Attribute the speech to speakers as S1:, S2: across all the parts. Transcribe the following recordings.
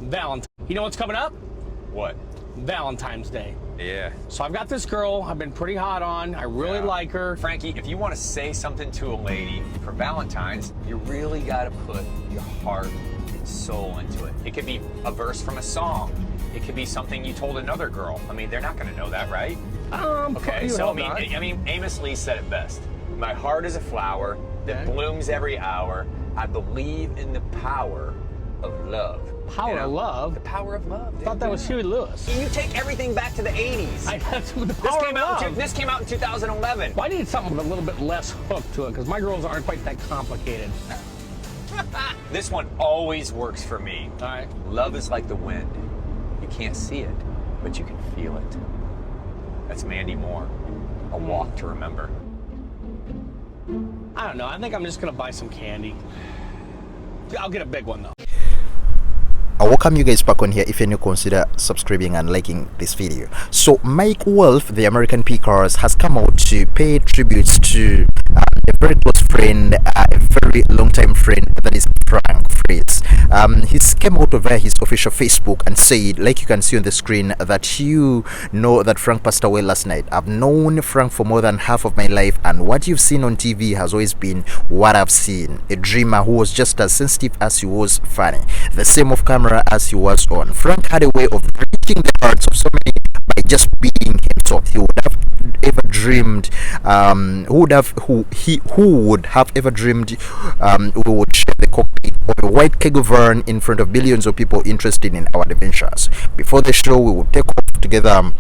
S1: Valentine. You know what's coming up?
S2: What?
S1: Valentine's Day.
S2: Yeah.
S1: So I've got this girl I've been pretty hot on. I really like her.
S2: Frankie, if you want to say something to a lady for Valentine's, you really got to put your heart and soul into it. It could be a verse from a song. It could be something you told another girl. I mean, they're not going to know that, right? Okay, so I mean, Amos Lee said it best. My heart is a flower that blooms every hour. I believe in the power of love.
S1: Power of love?
S2: The power of love.
S1: I thought that was Huey Lewis.
S2: You take everything back to the 80s.
S1: The power of love.
S2: This came out in 2011.
S1: Well, I need something with a little bit less hook to it because my girls aren't quite that complicated.
S2: This one always works for me.
S1: All right.
S2: Love is like the wind. You can't see it, but you can feel it. That's Mandy Moore. A walk to remember.
S1: I don't know. I think I'm just going to buy some candy. I'll get a big one, though.
S3: I welcome you guys back on here. If you're new, consider subscribing and liking this video. So Mike Wolfe, the American P-Cars, has come out to pay tributes to a very close friend, a very long-time friend, that is Fritz. He came out via his official Facebook and said, like you can see on the screen, that you know that Frank passed away last night. I've known Frank for more than half of my life, and what you've seen on TV has always been what I've seen. A dreamer who was just as sensitive as he was funny, the same off camera as he was on. Frank had a way of reaching the hearts of so many by just being himself. He would have ever dreamed who would have ever dreamed we would share the cockpit of a white kegel van in front of billions of people interested in our adventures. Before the show, we would take off together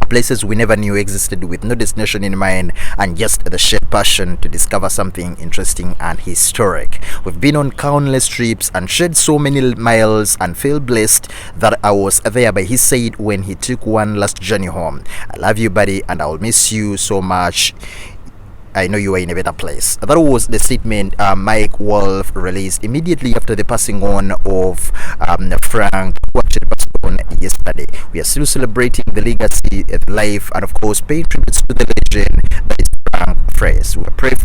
S3: places we never knew existed, with no destination in mind and just the shared passion to discover something interesting and historic. We've been on countless trips and shared so many miles and feel blessed that I was there by his side when he took one last journey home. I love you, buddy, and I'll miss you so much. I know you are in a better place. That was the statement Mike Wolfe released immediately after the passing on of Frank, who actually passed on yesterday. We are still celebrating the legacy, the life, and of course paying tributes to the legend that is Frank Fritz.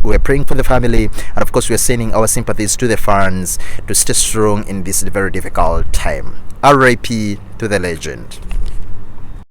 S3: We're praying for the family, and of course we are sending our sympathies to the fans to stay strong in this very difficult time. R.I.P. to the legend.